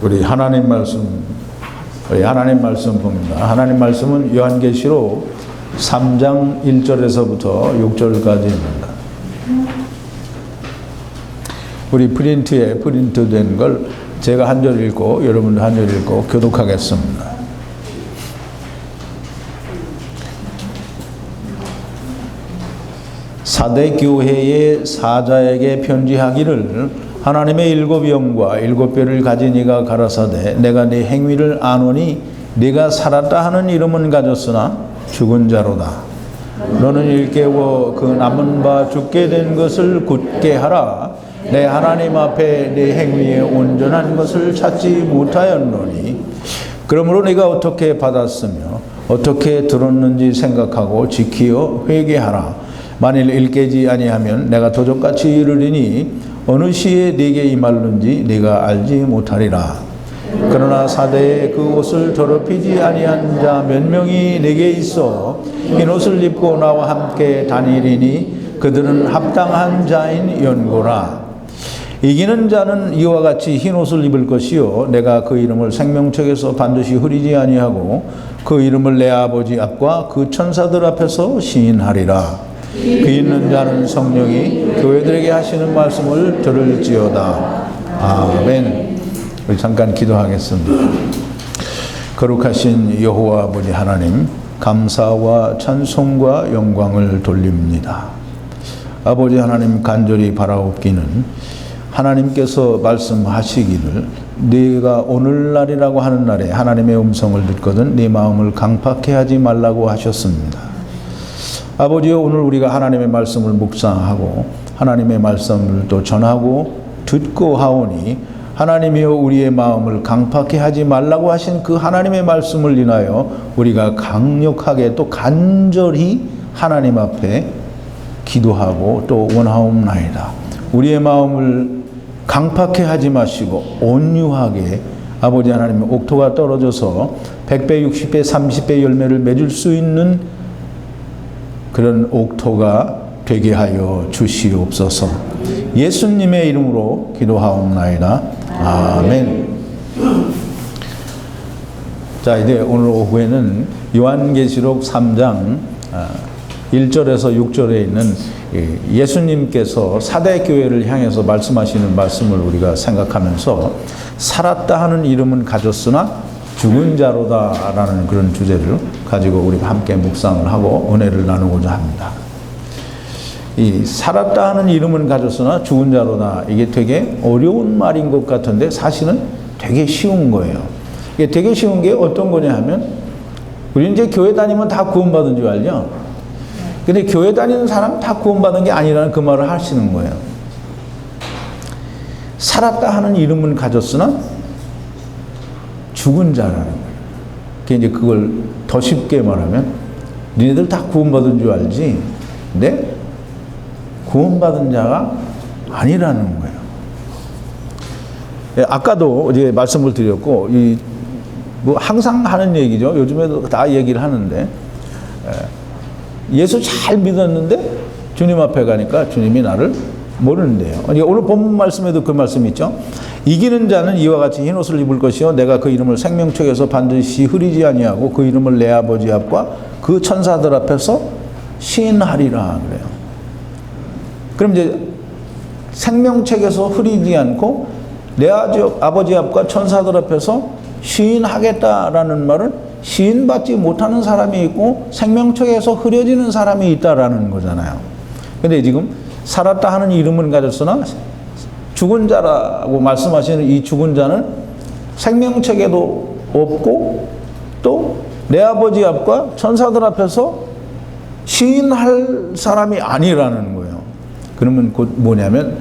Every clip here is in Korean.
우리 하나님 말씀 봅니다. 하나님 말씀은 요한계시록 3장 1절에서부터 6절까지입니다. 우리 프린트에 프린트된 걸 제가 한 절 읽고 여러분도 한 절 읽고 교독하겠습니다. 사대 교회의 사자에게 편지하기를 하나님의 일곱 영과 일곱 뼈를 가진 이가 가라사대 내가 네 행위를 아노니 네가 살았다 하는 이름은 가졌으나 죽은 자로다. 너는 일깨워 그 남은 바 죽게 된 것을 굳게 하라. 내 하나님 앞에 네 행위에 온전한 것을 찾지 못하였노니 그러므로 네가 어떻게 받았으며 어떻게 들었는지 생각하고 지키어 회개하라. 만일 일깨지 아니하면 내가 도적같이 이르리니 어느 시에 네게 임할는지 네가 알지 못하리라. 그러나 사대에 그 옷을 더럽히지 아니한 자 몇 명이 네게 있어 흰 옷을 입고 나와 함께 다니리니 그들은 합당한 자인 연고라. 이기는 자는 이와 같이 흰 옷을 입을 것이요 내가 그 이름을 생명책에서 반드시 흐리지 아니하고 그 이름을 내 아버지 앞과 그 천사들 앞에서 시인하리라. 그 있는 자는 성령이 교회들에게 하시는 말씀을 들을지어다. 아멘. 우리 잠깐 기도하겠습니다. 거룩하신 여호와 아버지 하나님, 감사와 찬송과 영광을 돌립니다. 아버지 하나님, 간절히 바라옵기는 하나님께서 말씀하시기를 네가 오늘날이라고 하는 날에 하나님의 음성을 듣거든 네 마음을 강팍해 하지 말라고 하셨습니다. 아버지여, 오늘 우리가 하나님의 말씀을 묵상하고 하나님의 말씀을 또 전하고 듣고 하오니 하나님이여 우리의 마음을 강팍해 하지 말라고 하신 그 하나님의 말씀을 인하여 우리가 강력하게 또 간절히 하나님 앞에 기도하고 또 원하옵나이다. 우리의 마음을 강팍해 하지 마시고 온유하게 아버지 하나님의 옥토가 떨어져서 100배, 60배, 30배 열매를 맺을 수 있는 그런 옥토가 되게 하여 주시옵소서. 예수님의 이름으로 기도하옵나이다. 아멘. 자, 이제 오늘 오후에는 요한계시록 3장 1절에서 6절에 있는 예수님께서 사대 교회를 향해서 말씀하시는 말씀을 우리가 생각하면서 살았다 하는 이름은 가졌으나 죽은 자로다 라는 그런 주제를 가지고 우리 함께 묵상을 하고 은혜를 나누고자 합니다. 이 살았다 하는 이름은 가졌으나 죽은 자로다, 이게 되게 어려운 말인 것 같은데 사실은 되게 쉬운 거예요. 이게 되게 쉬운 게 어떤 거냐 하면 우리 이제 교회 다니면 다 구원받은 줄 알죠? 근데 교회 다니는 사람 다 구원받은 게 아니라는 그 말을 하시는 거예요. 살았다 하는 이름은 가졌으나 죽은 자라는 거예요. 이제 그걸 더 쉽게 말하면 니네들 다 구원받은 줄 알지? 근데 구원받은 자가 아니라는 거예요. 아까도 이제 말씀을 드렸고, 뭐 항상 하는 얘기죠. 요즘에도 다 얘기를 하는데, 예수 잘 믿었는데 주님 앞에 가니까 주님이 나를 모르는데요. 오늘 본문 말씀에도 그 말씀이 있죠. 이기는 자는 이와 같이 흰 옷을 입을 것이요 내가 그 이름을 생명책에서 반드시 흐리지 아니하고 그 이름을 내 아버지 앞과 그 천사들 앞에서 시인하리라 그래요. 그럼 이제 생명책에서 흐리지 않고 내 아버지 앞과 천사들 앞에서 시인하겠다라는 말은 시인받지 못하는 사람이 있고 생명책에서 흐려지는 사람이 있다라는 거잖아요. 근데 지금 살았다 하는 이름은 가졌으나 죽은 자라고 말씀하시는 이 죽은 자는 생명책에도 없고 또 내 아버지 앞과 천사들 앞에서 시인할 사람이 아니라는 거예요. 그러면 곧 뭐냐면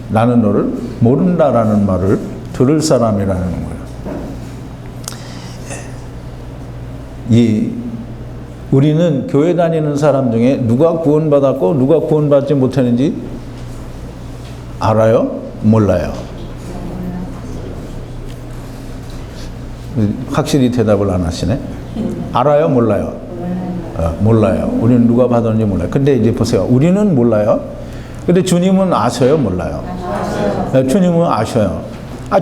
나는 너를 모른다라는 말을 들을 사람이라는 거예요. 우리는 교회 다니는 사람 중에 누가 구원받았고 누가 구원받지 못했는지 알아요? 몰라요? 확실히 대답을 안 하시네. 알아요? 몰라요? 몰라요. 우리는 누가 받았는지 몰라요. 근데 이제 보세요. 우리는 몰라요. 근데 주님은 아셔요? 몰라요? 주님은 아셔요.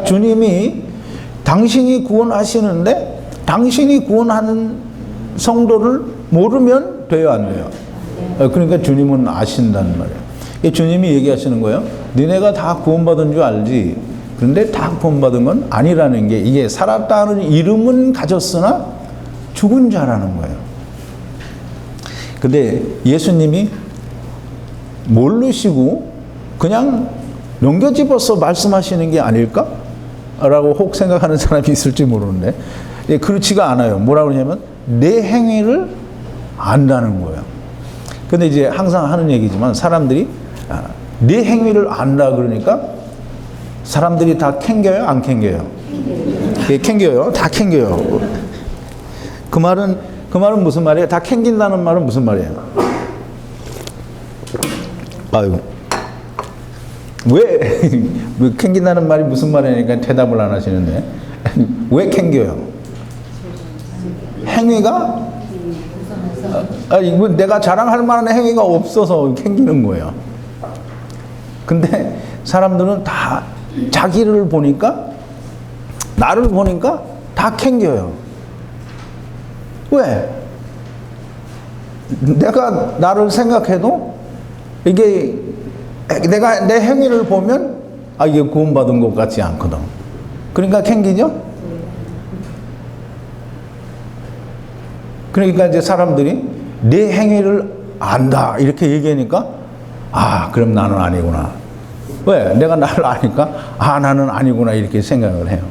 주님이 당신이 구원하시는데 당신이 구원하는 성도를 모르면 돼요, 안 돼요? 그러니까 주님은 아신다는 말이에요. 주님이 얘기하시는 거예요. 너네가 다 구원받은 줄 알지. 그런데 다 구원받은 건 아니라는 게, 이게 살았다는 이름은 가졌으나 죽은 자라는 거예요. 근데 예수님이 모르시고 그냥 넘겨짚어서 말씀하시는 게 아닐까? 라고 혹 생각하는 사람이 있을지 모르는데, 그렇지가 않아요. 뭐라고 그러냐면 내 행위를 안다는 거예요. 근데 이제 항상 하는 얘기지만, 사람들이 내 행위를 안다 그러니까 사람들이 다 캥겨요, 안 캥겨요? 예, 캥겨요. 다 캥겨요. 그 말은 무슨 말이에요? 다 캥긴다는 말은 무슨 말이에요? 아유, 왜 캥긴다는 말이 무슨 말이니까 대답을 안 하시는데, 왜 캥겨요? 행위가 내가 자랑할 만한 행위가 없어서 캥기는 거예요. 근데 사람들은 다 자기를 보니까, 나를 보니까 다 캥겨요. 왜? 내가 나를 생각해도 이게 내가 내 행위를 보면 이게 구원받은 것 같지 않거든. 그러니까 캥기죠? 그러니까 이제 사람들이 내 행위를 안다 이렇게 얘기하니까, 그럼 나는 아니구나. 왜? 내가 나를 아니까 나는 아니구나 이렇게 생각을 해요.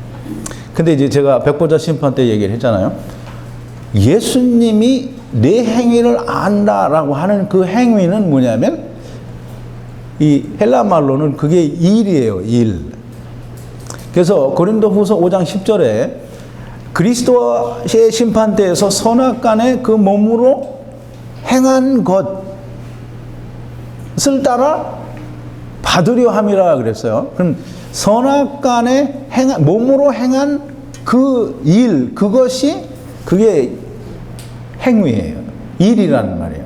근데 이제 제가 백보자 심판 때 얘기를 했잖아요. 예수님이 내 행위를 안다라고 하는 그 행위는 뭐냐면, 이 헬라 말로는 그게 일이에요, 일. 그래서 고린도후서 5장 10절에 그리스도의 심판대에서 선악간에 그 몸으로 행한 것을 따라 받으려 함이라 그랬어요. 그럼 선악간에 몸으로 행한 그 일, 그게 행위예요. 일이라는 말이에요.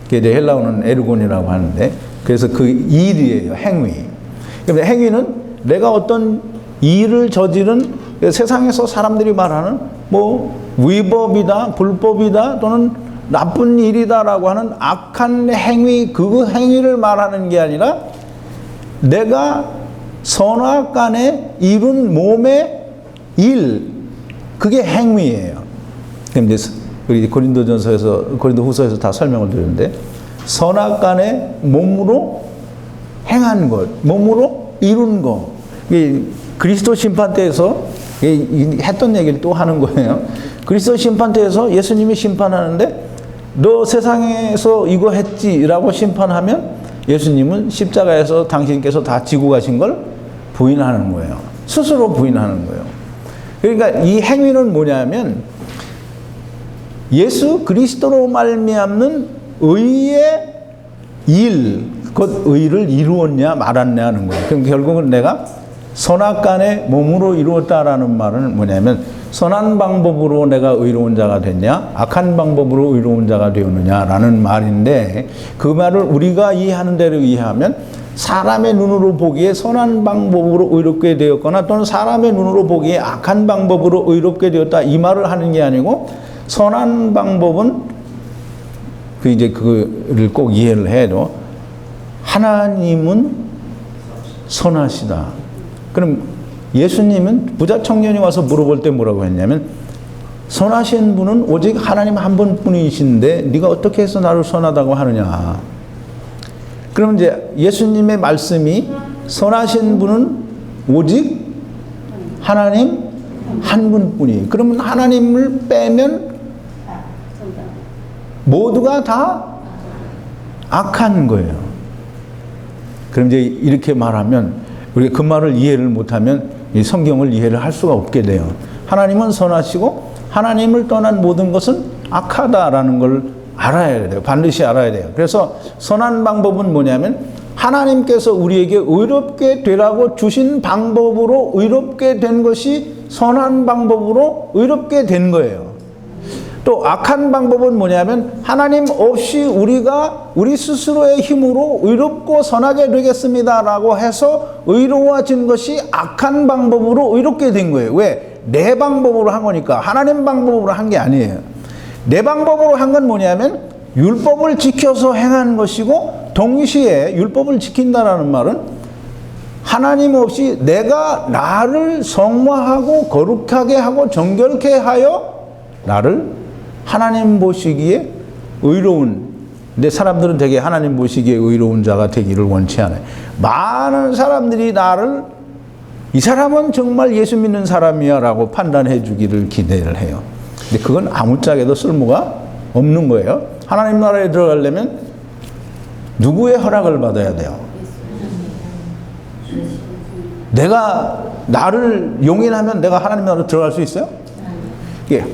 그게 이제 헬라어는 에르곤이라고 하는데, 그래서 그 일이에요, 행위. 그런데 행위는 내가 어떤 일을 저지른, 세상에서 사람들이 말하는 위법이다, 불법이다, 또는 나쁜 일이다라고 하는 악한 행위, 그 행위를 말하는 게 아니라 내가 선악간에 이룬 몸의 일, 그게 행위예요. 그럼 이제 우리 고린도후서에서 다 설명을 드렸는데, 선악간에 몸으로 행한 것, 몸으로 이룬 것, 그리스도 심판대에서 했던 얘기를 또 하는 거예요. 그리스도 심판대에서 예수님이 심판하는데, 너 세상에서 이거 했지라고 심판하면 예수님은 십자가에서 당신께서 다 지고 가신 걸 부인하는 거예요. 스스로 부인하는 거예요. 그러니까 이 행위는 뭐냐면, 예수 그리스도로 말미암는 의의 일, 그 의를 이루었냐 말았냐 하는 거예요. 그럼 결국은 내가 선악간에 몸으로 이루었다라는 말은 뭐냐면, 선한 방법으로 내가 의로운 자가 됐냐, 악한 방법으로 의로운 자가 되었느냐라는 말인데, 그 말을 우리가 이해하는 대로 이해하면 사람의 눈으로 보기에 선한 방법으로 의롭게 되었거나, 또는 사람의 눈으로 보기에 악한 방법으로 의롭게 되었다, 이 말을 하는 게 아니고, 선한 방법은 그거를 꼭 이해를 해도, 하나님은 선하시다. 그럼 예수님은 부자 청년이 와서 물어볼 때 뭐라고 했냐면, 선하신 분은 오직 하나님 한 분뿐이신데 네가 어떻게 해서 나를 선하다고 하느냐. 그럼 이제 예수님의 말씀이, 선하신 분은 오직 하나님 한 분뿐이. 그러면 하나님을 빼면 모두가 다 악한 거예요. 그럼 이제 이렇게 말하면, 우리가 그 말을 이해를 못하면 이 성경을 이해를 할 수가 없게 돼요. 하나님은 선하시고 하나님을 떠난 모든 것은 악하다라는 걸 알아야 돼요. 반드시 알아야 돼요. 그래서 선한 방법은 뭐냐면, 하나님께서 우리에게 의롭게 되라고 주신 방법으로 의롭게 된 것이 선한 방법으로 의롭게 된 거예요. 또 악한 방법은 뭐냐면, 하나님 없이 우리가 우리 스스로의 힘으로 의롭고 선하게 되겠습니다라고 해서 의로워진 것이 악한 방법으로 의롭게 된 거예요. 왜? 내 방법으로 한 거니까 하나님 방법으로 한 게 아니에요. 내 방법으로 한 건 뭐냐면 율법을 지켜서 행한 것이고, 동시에 율법을 지킨다라는 말은 하나님 없이 내가 나를 성화하고 거룩하게 하고 정결케 하여 나를 하나님 보시기에 의로운, 근데 사람들은 되게 하나님 보시기에 의로운 자가 되기를 원치 않아요. 많은 사람들이 나를 이 사람은 정말 예수 믿는 사람이야 라고 판단해 주기를 기대를 해요. 근데 그건 아무짝에도 쓸모가 없는 거예요. 하나님 나라에 들어가려면 누구의 허락을 받아야 돼요? 내가 나를 용인하면 내가 하나님 나라로 들어갈 수 있어요?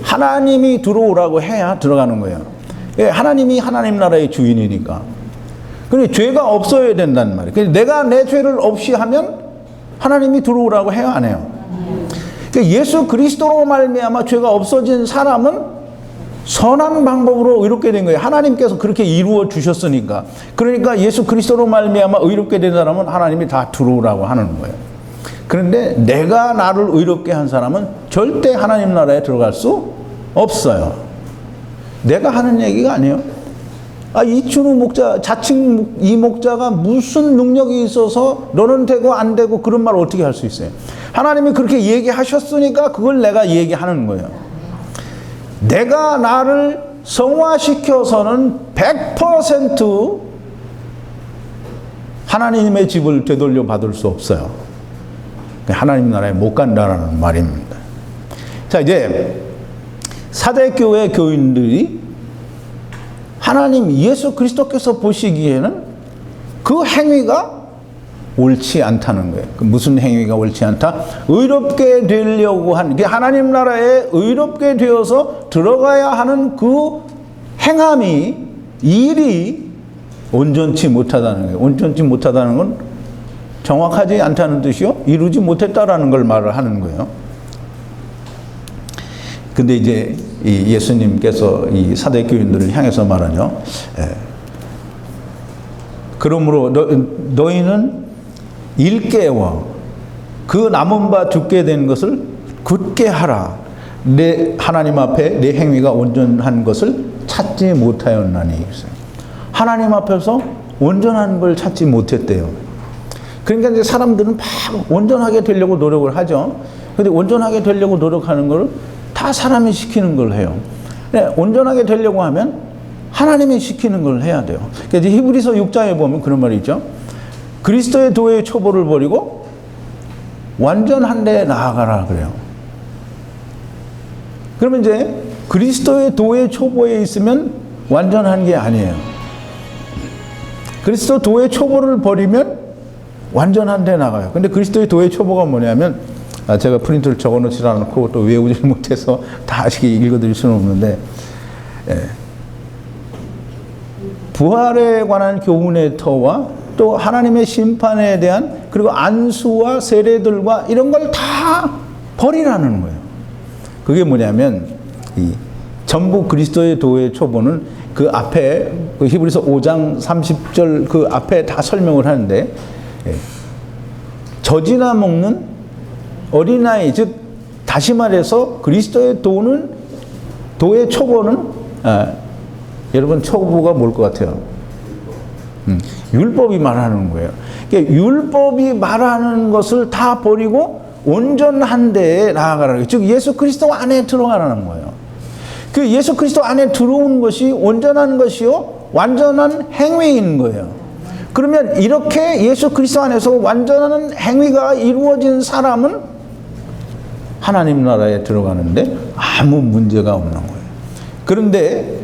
하나님이 들어오라고 해야 들어가는 거예요. 하나님이 하나님 나라의 주인이니까. 그런데 죄가 없어야 된단 말이에요. 내가 내 죄를 없이 하면 하나님이 들어오라고 해요, 안 해요? 예수 그리스도로 말미암아 죄가 없어진 사람은 선한 방법으로 의롭게 된 거예요. 하나님께서 그렇게 이루어 주셨으니까. 그러니까 예수 그리스도로 말미암아 의롭게 된 사람은 하나님이 다 들어오라고 하는 거예요. 그런데 내가 나를 의롭게 한 사람은 절대 하나님 나라에 들어갈 수 없어요. 내가 하는 얘기가 아니에요. 이춘우 목자, 자칭 이 목자가 무슨 능력이 있어서 너는 되고 안 되고 그런 말을 어떻게 할 수 있어요? 하나님이 그렇게 얘기하셨으니까 그걸 내가 얘기하는 거예요. 내가 나를 성화시켜서는 100% 하나님의 집을 되돌려 받을 수 없어요. 하나님 나라에 못 간다는 말입니다. 자, 이제 사대교회 교인들이 하나님 예수 그리스도께서 보시기에는 그 행위가 옳지 않다는 거예요. 무슨 행위가 옳지 않다? 의롭게 되려고 하는, 하나님 나라에 의롭게 되어서 들어가야 하는 그 행함이, 일이 온전치 못하다는 거예요. 온전치 못하다는 건 정확하지 않다는 뜻이요, 이루지 못했다라는 걸 말을 하는 거예요. 근데 이제 이 예수님께서 이 사대교인들을 향해서 말하죠. 그러므로 너희는 일깨워 그 남은 바 죽게 된 것을 굳게 하라. 내 하나님 앞에 내 행위가 온전한 것을 찾지 못하였나니. 하나님 앞에서 온전한 걸 찾지 못했대요. 그러니까 이제 사람들은 막 온전하게 되려고 노력을 하죠. 근데 온전하게 되려고 노력하는 걸 다 사람이 시키는 걸 해요. 온전하게 되려고 하면 하나님이 시키는 걸 해야 돼요. 그래서 히브리서 6장에 보면 그런 말이 있죠. 그리스도의 도의 초보를 버리고 완전한 데 나아가라 그래요. 그러면 이제 그리스도의 도의 초보에 있으면 완전한 게 아니에요. 그리스도 도의 초보를 버리면 완전한 데 나가요. 근데 그리스도의 도의 초보가 뭐냐면, 제가 프린트를 적어놓지 않고 또 외우지 못해서 다시 읽어드릴 수는 없는데, 부활에 관한 교훈의 터와 또 하나님의 심판에 대한, 그리고 안수와 세례들과 이런 걸 다 버리라는 거예요. 그게 뭐냐면, 전부 그리스도의 도의 초보는 그 앞에, 그 히브리서 5장 30절 그 앞에 다 설명을 하는데, 젖이나 먹는 어린아이, 즉 다시 말해서 그리스도의 도의 초보는, 여러분 초보가 뭘 것 같아요? 율법이 말하는 거예요. 그러니까 율법이 말하는 것을 다 버리고 온전한 데에 나아가라는 거예요. 즉 예수 그리스도 안에 들어가라는 거예요. 그 예수 그리스도 안에 들어온 것이 온전한 것이요 완전한 행위인 거예요. 그러면 이렇게 예수 그리스도 안에서 완전한 행위가 이루어진 사람은 하나님 나라에 들어가는데 아무 문제가 없는 거예요. 그런데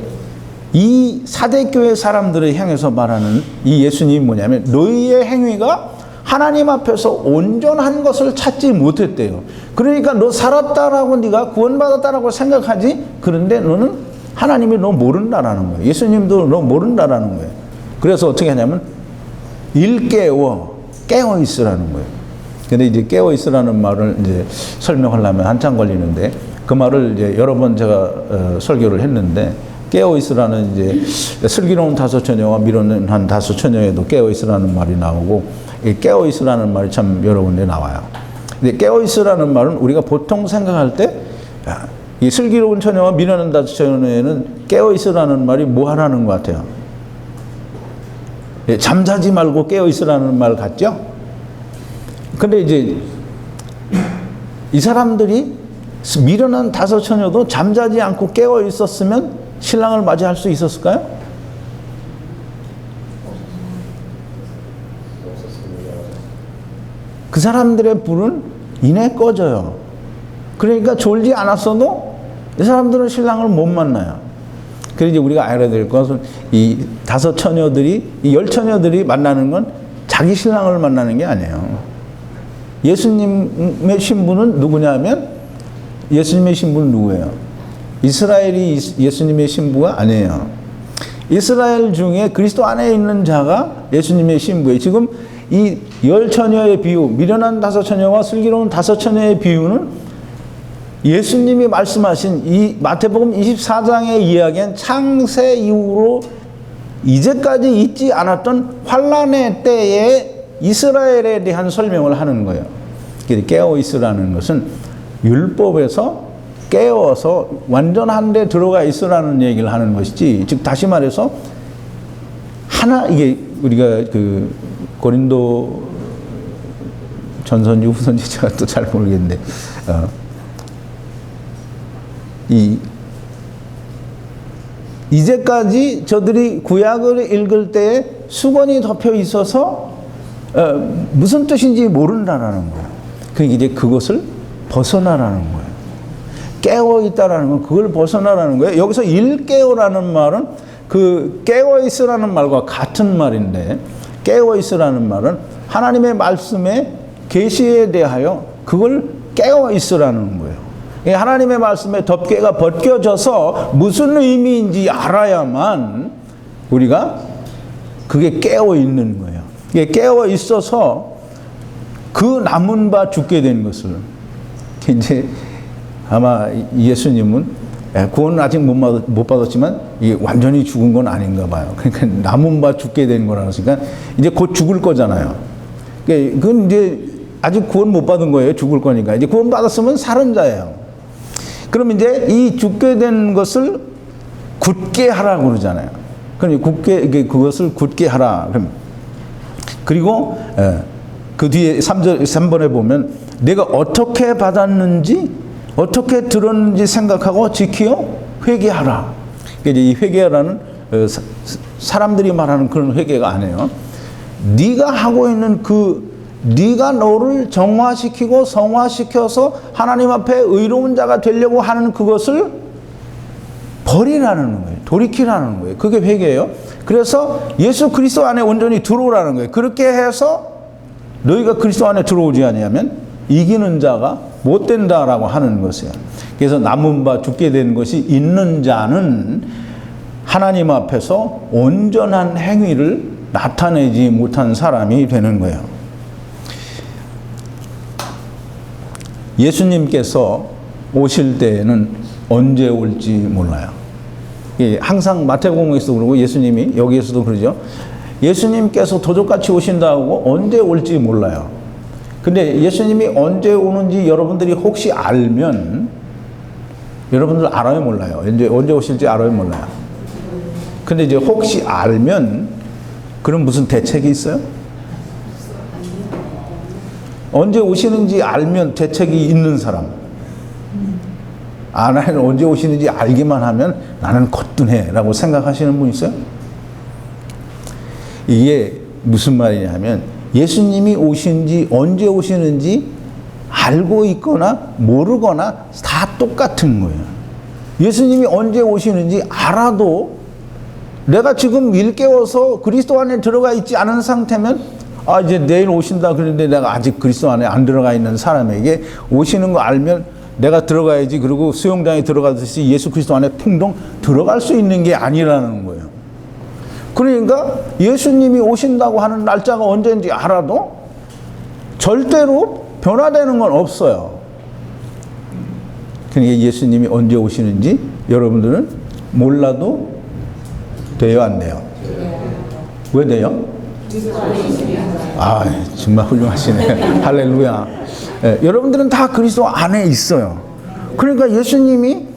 이 사대교회 사람들을 향해서 말하는 이 예수님이 뭐냐면, 너희의 행위가 하나님 앞에서 온전한 것을 찾지 못했대요. 그러니까 너 살았다라고, 네가 구원받았다라고 생각하지, 그런데 너는 하나님이 너 모른다라는 거예요. 예수님도 너 모른다라는 거예요. 그래서 어떻게 하냐면 일깨워, 깨어 있으라는 거예요. 근데 이제 깨어 있으라는 말을 이제 설명하려면 한참 걸리는데, 그 말을 이제 여러 번 제가 설교를 했는데, 깨어 있으라는 이제 슬기로운 다소처녀와 미련한 다소처녀에도 깨어 있으라는 말이 나오고, 깨어 있으라는 말이 참 여러 군데 나와요. 근데 깨어있으라는 말은 우리가 보통 생각할 때, 이 슬기로운 처녀와 미련한 다섯 처녀에는 깨어있으라는 말이 뭐 하라는 것 같아요? 잠자지 말고 깨어있으라는 말 같죠? 근데 이제 이 사람들이 미련한 다섯 처녀도 잠자지 않고 깨어있었으면 신랑을 맞이할 수 있었을까요? 그 사람들의 불은 이내 꺼져요. 그러니까 졸지 않았어도 이 사람들은 신랑을 못 만나요. 그래서 이제 우리가 알아야 될 것은 이 다섯 처녀들이, 이 열 처녀들이 만나는 건 자기 신랑을 만나는 게 아니에요. 예수님의 신부는 누구냐면, 예수님의 신부는 누구예요? 이스라엘이 예수님의 신부가 아니에요. 이스라엘 중에 그리스도 안에 있는 자가 예수님의 신부예요. 지금 이 열 처녀의 비유, 미련한 다섯 처녀와 슬기로운 다섯 처녀의 비유는 예수님이 말씀하신 이 마태복음 24장의 이야기는 창세 이후로 이제까지 있지 않았던 환란의 때에 이스라엘에 대한 설명을 하는 거예요. 깨어 있으라는 것은 율법에서 깨어서 완전한 데 들어가 있으라는 얘기를 하는 것이지, 즉 다시 말해서 이게 우리가 그 고린도 전서인지 후서인지 제가 또 잘 모르겠는데, 이제까지 저들이 구약을 읽을 때에 수건이 덮여 있어서 무슨 뜻인지 모른다라는 거예요. 그러니까 이제 그것을 벗어나라는 거예요. 깨어 있다라는 건 그걸 벗어나라는 거예요. 여기서 일깨어라는 말은 그 깨어 있으라는 말과 같은 말인데, 깨어 있으라는 말은 하나님의 말씀에 계시에 대하여 그걸 깨어 있으라는 거예요. 하나님의 말씀에 덮개가 벗겨져서 무슨 의미인지 알아야만 우리가 그게 깨어 있는 거예요. 이게 깨어 있어서 그 남은 바 죽게 된 것을, 이제 아마 예수님은 구원은 아직 못 받았지만 이게 완전히 죽은 건 아닌가 봐요. 그러니까 남은 바 죽게 된 거라니까 이제 곧 죽을 거잖아요. 그건 이제 아직 구원 못 받은 거예요. 죽을 거니까. 이제 구원 받았으면 살은 자예요. 그럼 이제 이 죽게 된 것을 굳게 하라고 그러잖아요. 그럼 그것을 굳게 하라. 그리고 그 뒤에 3번에 보면 내가 어떻게 받았는지, 어떻게 들었는지 생각하고 지키어 회개하라. 이제 이 회개하라는 사람들이 말하는 그런 회개가 아니에요. 네가 하고 있는 네가 너를 정화시키고 성화시켜서 하나님 앞에 의로운 자가 되려고 하는 그것을 버리라는 거예요. 돌이키라는 거예요. 그게 회개예요. 그래서 예수 그리스도 안에 온전히 들어오라는 거예요. 그렇게 해서 너희가 그리스도 안에 들어오지 아니하면 이기는 자가 못 된다라고 하는 것이에요. 그래서 남은 바 죽게 되는 것이 있는 자는 하나님 앞에서 온전한 행위를 나타내지 못한 사람이 되는 거예요. 예수님께서 오실 때에는 언제 올지 몰라요. 항상 마태복음에서도 그러고 예수님이 여기에서도 그러죠. 예수님께서 도적같이 오신다고 언제 올지 몰라요. 근데 예수님이 언제 오는지 여러분들이 혹시 알면, 여러분들 알아요, 몰라요? 언제 오실지 알아요, 몰라요? 근데 이제 혹시 알면 그럼 무슨 대책이 있어요? 언제 오시는지 알면 대책이 있는 사람. 나는 언제 오시는지 알기만 하면 나는 거뜬해 라고 생각하시는 분 있어요? 이게 무슨 말이냐면 예수님이 오신지 언제 오시는지 알고 있거나 모르거나 다 똑같은 거예요. 예수님이 언제 오시는지 알아도 내가 지금 일깨워서 그리스도 안에 들어가 있지 않은 상태면 이제 내일 오신다 그러는데 내가 아직 그리스도 안에 안 들어가 있는 사람에게 오시는 거 알면 내가 들어가야지, 그리고 수영장에 들어가듯이 예수 그리스도 안에 풍덩 들어갈 수 있는 게 아니라는 거예요. 그러니까 예수님이 오신다고 하는 날짜가 언제인지 알아도 절대로 변화되는 건 없어요. 그러니까 예수님이 언제 오시는지 여러분들은 몰라도 돼요, 안 돼요? 왜 돼요? 정말 훌륭하시네. 할렐루야. 여러분들은 다 그리스도 안에 있어요. 그러니까 예수님이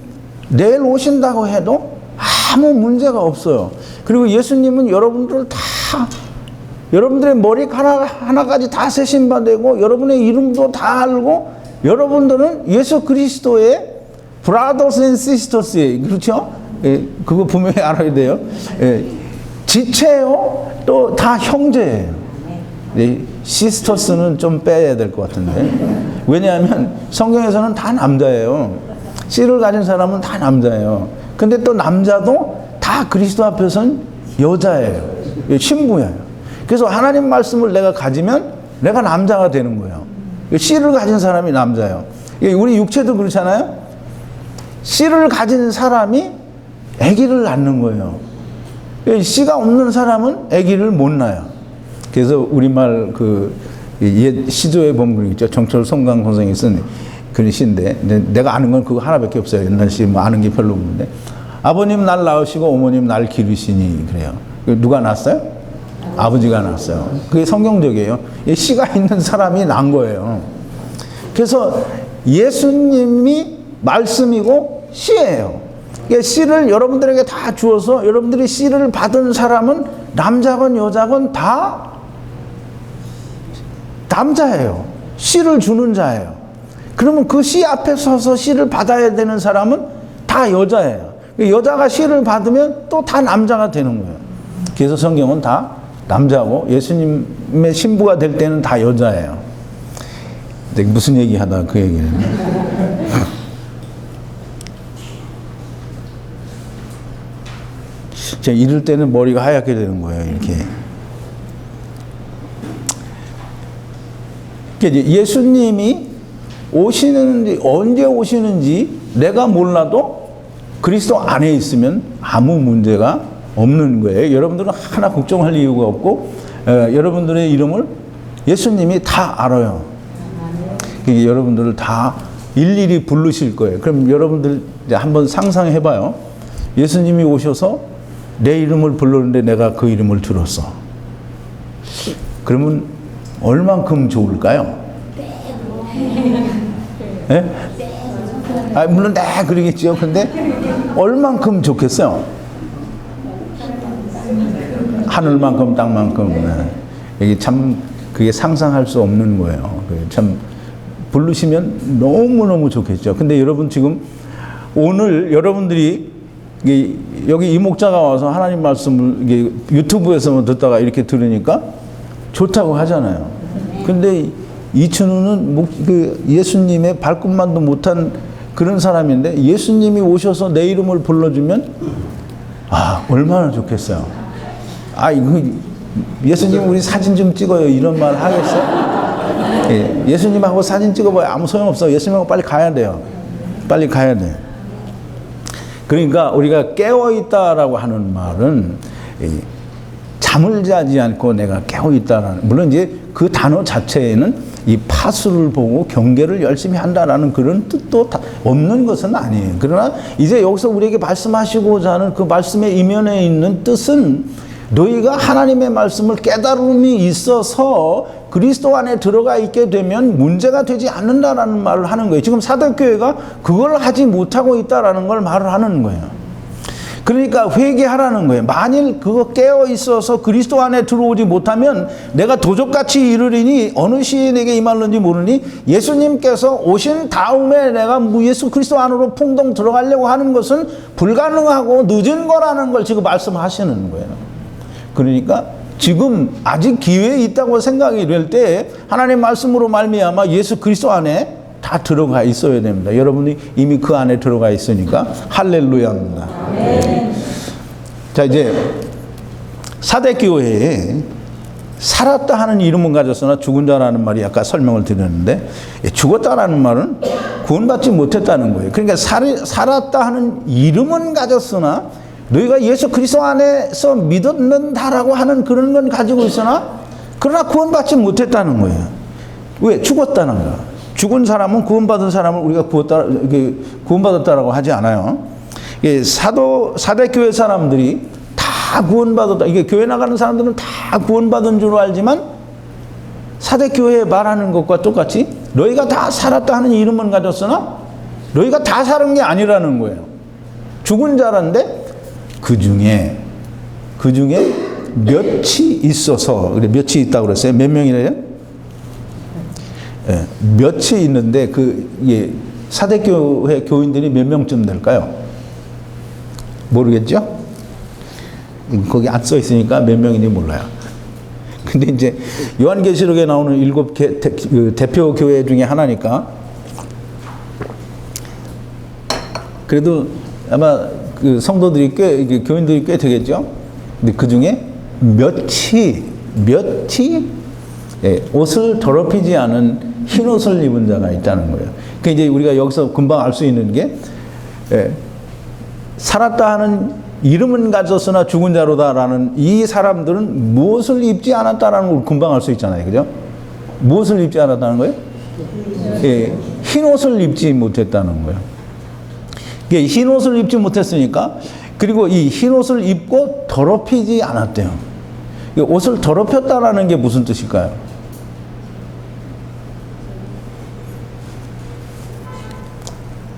내일 오신다고 해도 아무 문제가 없어요. 그리고 예수님은 여러분들을 다, 여러분들의 머리카락 하나까지 다 세신받고 여러분의 이름도 다 알고, 여러분들은 예수 그리스도의 brothers and sisters예요. 그렇죠? 그거 분명히 알아야 돼요. 지체요, 또 다 형제예요. 시스터스는 좀 빼야 될 것 같은데. 왜냐하면 성경에서는 다 남자예요. 씨를 가진 사람은 다 남자예요. 근데 또 남자도 다 그리스도 앞에서는 여자예요. 신부예요. 그래서 하나님 말씀을 내가 가지면 내가 남자가 되는 거예요. 씨를 가진 사람이 남자예요. 우리 육체도 그렇잖아요. 씨를 가진 사람이 아기를 낳는 거예요. 씨가 없는 사람은 아기를 못 낳아요. 그래서 우리말 옛 시조의 본문 있죠. 정철 송강 선생이 쓴 그런 시인데, 내가 아는 건 그거 하나밖에 없어요. 옛날 시 뭐 아는 게 별로 없는데, 아버님 날 낳으시고 어머님 날 기르시니, 그래요. 누가 낳았어요? 아버지가 낳았어요. 그게 성경적이에요. 씨가 있는 사람이 낳은 거예요. 그래서 예수님이 말씀이고 씨예요. 씨를 여러분들에게 다 주어서 여러분들이 씨를 받은 사람은 남자건 여자건 다 남자예요. 씨를 주는 자예요. 그러면 그 씨 앞에 서서 씨를 받아야 되는 사람은 다 여자예요. 여자가 씨를 받으면 또 다 남자가 되는 거예요. 그래서 성경은 다 남자고 예수님의 신부가 될 때는 다 여자예요. 무슨 얘기 하다가 그 얘기를 했네. 제가 이럴 때는 머리가 하얗게 되는 거예요. 이렇게. 예수님이 오시는지, 언제 오시는지 내가 몰라도 그리스도 안에 있으면 아무 문제가 없는 거예요. 여러분들은 하나 걱정할 이유가 없고, 여러분들의 이름을 예수님이 다 알아요. 여러분들을 다 일일이 부르실 거예요. 그럼 여러분들 이제 한번 상상해 봐요. 예수님이 오셔서 내 이름을 불렀는데 내가 그 이름을 들었어. 그러면 얼만큼 좋을까요? 네? 물론 네 그러겠죠. 근데 얼만큼 좋겠어요? 하늘만큼 땅만큼. 이게 참 그게 상상할 수 없는 거예요. 참 부르시면 너무너무 좋겠죠. 근데 여러분 지금 오늘 여러분들이 여기 이 목자가 와서 하나님 말씀을 유튜브에서만 듣다가 이렇게 들으니까 좋다고 하잖아요. 근데 이춘우는 예수님의 발꿈만도 못한 그런 사람인데 예수님이 오셔서 내 이름을 불러주면 얼마나 좋겠어요. 이거 예수님 우리 사진 좀 찍어요 이런 말 하겠어요? 예수님하고 사진 찍어봐야 아무 소용없어요. 예수님하고 빨리 가야 돼요. 빨리 가야 돼. 그러니까 우리가 깨어있다라고 하는 말은 잠을 자지 않고 내가 깨어있다라는, 물론 이제 그 단어 자체에는 이 파수를 보고 경계를 열심히 한다라는 그런 뜻도 없는 것은 아니에요. 그러나 이제 여기서 우리에게 말씀하시고자 하는 그 말씀의 이면에 있는 뜻은 너희가 하나님의 말씀을 깨달음이 있어서 그리스도 안에 들어가 있게 되면 문제가 되지 않는다라는 말을 하는 거예요. 지금 사도교회가 그걸 하지 못하고 있다라는 걸 말을 하는 거예요. 그러니까 회개하라는 거예요. 만일 그거 깨어 있어서 그리스도 안에 들어오지 못하면 내가 도적같이 이르리니 어느 시에 내게 임할는지 모르니, 예수님께서 오신 다음에 내가 예수 그리스도 안으로 풍덩 들어가려고 하는 것은 불가능하고 늦은 거라는 걸 지금 말씀하시는 거예요. 그러니까 지금 아직 기회에 있다고 생각이 될 때 하나님의 말씀으로 말미암아 예수 그리스도 안에 다 들어가 있어야 됩니다. 여러분이 이미 그 안에 들어가 있으니까 할렐루야입니다. 네. 자, 이제 사대교회에 살았다 하는 이름은 가졌으나 죽은 자라는 말이 아까 설명을 드렸는데, 죽었다라는 말은 구원받지 못했다는 거예요. 그러니까 살았다 하는 이름은 가졌으나 너희가 예수 그리스도 안에서 믿었는다라고 하는 그런 건 가지고 있으나 그러나 구원받지 못했다는 거예요. 왜? 죽었다는 거야. 죽은 사람은 구원받은 사람을 우리가 구원받았다라고 하지 않아요. 사대교회 사람들이 다 구원받았다. 이게 교회 나가는 사람들은 다 구원받은 줄 알지만 사대교회 말하는 것과 똑같이 너희가 다 살았다 하는 이름은 가졌으나 너희가 다 살은 게 아니라는 거예요. 죽은 자란데 그 중에 몇이 있어서, 그래, 몇이 있다고 그랬어요. 몇 명이래요? 예, 몇이 있는데 사대교회 교인들이 몇 명쯤 될까요? 모르겠죠? 거기 안 써 있으니까 몇 명인지 몰라요. 근데 이제 요한계시록에 나오는 7 대표 교회 중에 하나니까, 그래도 아마 그 성도들이 교인들이 꽤 되겠죠? 근데 그 중에 몇이 옷을 더럽히지 않은 흰 옷을 입은 자가 있다는 거예요. 그러니까 이제 우리가 여기서 금방 알 수 있는 게, 살았다 하는 이름은 가졌으나 죽은 자로다라는 이 사람들은 무엇을 입지 않았다라는 걸 금방 알 수 있잖아요. 그죠? 무엇을 입지 않았다는 거예요? 흰 옷을 입지 못했다는 거예요. 흰 옷을 입지 못했으니까, 그리고 이 흰 옷을 입고 더럽히지 않았대요. 옷을 더럽혔다라는 게 무슨 뜻일까요?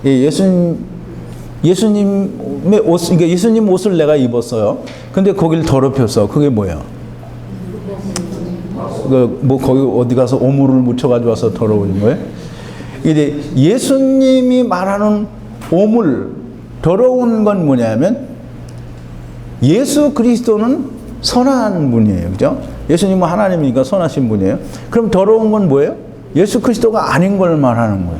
예수님의 옷, 그러니까 예수님 옷을 내가 입었어요. 근데 거기를 더럽혔어. 그게 뭐예요? 거기 어디 가서 오물을 묻혀가지고 와서 더러워진 거예요? 이제 예수님이 말하는 오물, 더러운 건 뭐냐면, 예수 그리스도는 선한 분이에요. 그죠? 예수님은 하나님이니까 선하신 분이에요. 그럼 더러운 건 뭐예요? 예수 그리스도가 아닌 걸 말하는 거예요.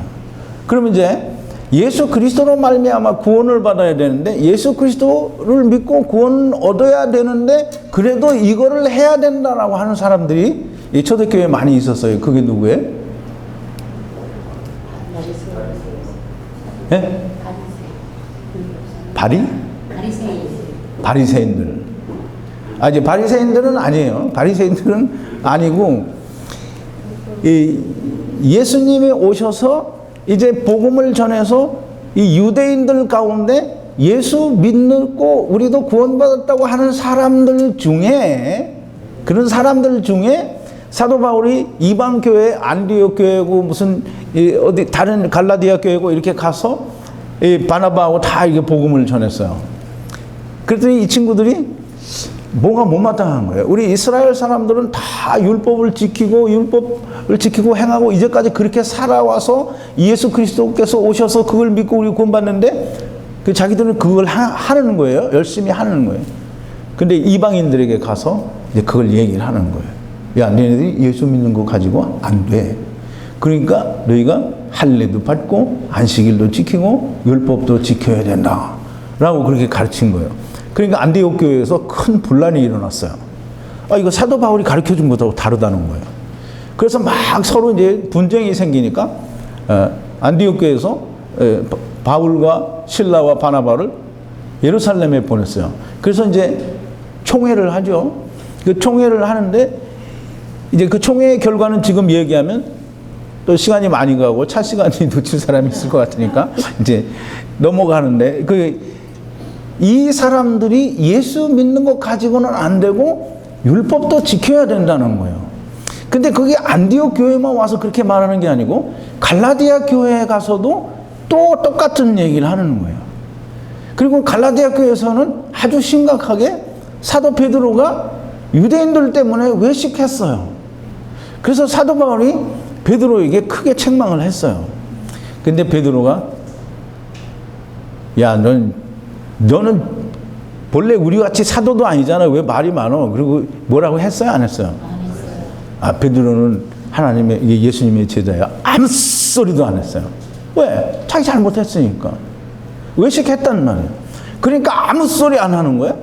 그럼 이제 예수 그리스도로 말미암아 구원을 받아야 되는데, 예수 그리스도를 믿고 구원을 얻어야 되는데, 그래도 이거를 해야 된다라고 하는 사람들이 이 초대교회에 많이 있었어요. 그게 누구예요? 네? 바리새인들. 이제 바리새인들은 아니에요. 바리새인들은 아니고, 예수님이 오셔서 이제 복음을 전해서 이 유대인들 가운데 예수 믿고 우리도 구원받았다고 하는 사람들 중에, 그런 사람들 중에 사도 바울이 이방 교회, 안디옥 교회고 무슨 어디 다른 갈라디아 교회고 이렇게 가서 바나바하고 다 이게 복음을 전했어요. 그랬더니 이 친구들이 뭐가 못마땅한 거예요. 우리 이스라엘 사람들은 다 율법을 지키고 행하고 이제까지 그렇게 살아와서 예수 그리스도께서 오셔서 그걸 믿고 우리 구원받는데, 자기들은 그걸 하는 거예요. 열심히 하는 거예요. 근데 이방인들에게 가서 이제 그걸 얘기를 하는 거예요. 야, 너희들이 예수 믿는 거 가지고 안 돼. 그러니까 너희가 할례도 받고 안식일도 지키고 율법도 지켜야 된다 라고 그렇게 가르친 거예요. 그러니까 안디옥 교회에서 큰 분란이 일어났어요. 이거 사도 바울이 가르쳐 준 것하고 다르다는 거예요. 그래서 막 서로 이제 분쟁이 생기니까 안디옥 교회에서 바울과 실라와 바나바를 예루살렘에 보냈어요. 그래서 이제 총회를 하죠. 그 총회를 하는데, 이제 그 총회의 결과는 지금 얘기하면 또 시간이 많이 가고 차 시간이 놓칠 사람이 있을 것 같으니까 이제 넘어가는데, 이 사람들이 예수 믿는 것 가지고는 안 되고 율법도 지켜야 된다는 거예요. 근데 그게 안디옥 교회만 와서 그렇게 말하는 게 아니고 갈라디아 교회에 가서도 또 똑같은 얘기를 하는 거예요. 그리고 갈라디아 교회에서는 아주 심각하게 사도 베드로가 유대인들 때문에 외식했어요. 그래서 사도 바울이 베드로에게 크게 책망을 했어요. 근데 베드로가, 야, 너는 본래 우리같이 사도도 아니잖아. 왜 말이 많어? 그리고 뭐라고 했어요? 안 했어요? 안 했어요. 베드로는 예수님의 제자야. 아무 소리도 안 했어요. 왜? 자기 잘못했으니까. 외식했단 말이에요. 그러니까 아무 소리 안 하는 거야.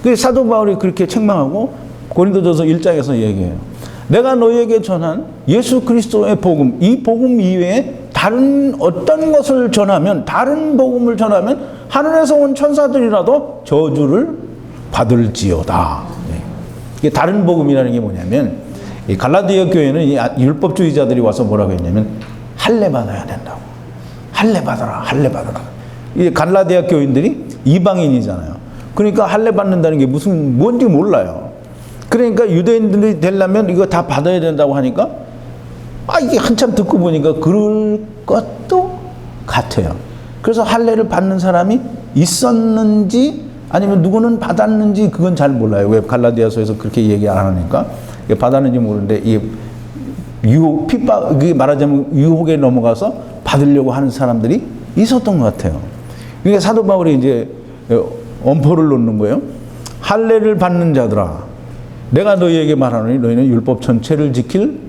그 사도 바울이 그렇게 책망하고 고린도전서 1장에서 얘기해요. 내가 너희에게 전한 예수 그리스도의 복음, 이 복음 이외에 다른 어떤 것을 전하면, 다른 복음을 전하면 하늘에서 온 천사들이라도 저주를 받을지어다. 이게 다른 복음이라는 게 뭐냐면, 이 갈라디아 교회는 이 율법주의자들이 와서 뭐라고 했냐면, 할례 받아야 된다고. 할례 받아라, 할례 받아라. 이 갈라디아 교인들이 이방인이잖아요. 그러니까 할례 받는다는 게 뭔지 몰라요. 그러니까 유대인들이 되려면 이거 다 받아야 된다고 하니까 이게 한참 듣고 보니까 그럴 것도 같아요. 그래서 할례를 받는 사람이 있었는지 아니면 누구는 받았는지 그건 잘 몰라요. 왜 갈라디아서에서 그렇게 얘기 안 하니까. 받았는지 모르는데 이 유혹, 핍박, 말하자면 유혹에 넘어가서 받으려고 하는 사람들이 있었던 것 같아요. 그러니까 사도 바울이 이제 엄포를 놓는 거예요. 할례를 받는 자들아, 내가 너희에게 말하노니 너희는 율법 전체를 지킬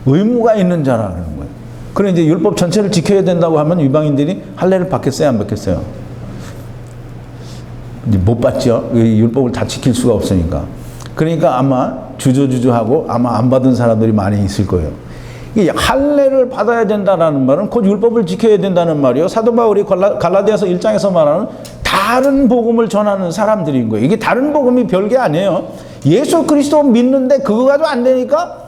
의무가 있는 자라는 거예요. 그래 이제 율법 전체를 지켜야 된다고 하면 이방인들이 할례를 받겠어요, 안 받겠어요? 이제 못 받죠. 율법을 다 지킬 수가 없으니까. 그러니까 아마 주저주저하고 아마 안 받은 사람들이 많이 있을 거예요. 이 할례를 받아야 된다는 말은 곧 율법을 지켜야 된다는 말이에요. 사도 바울이 갈라디아서 1장에서 말하는 다른 복음을 전하는 사람들인 거예요. 이게 다른 복음이 별게 아니에요. 예수 그리스도 믿는데 그거 가지고 안 되니까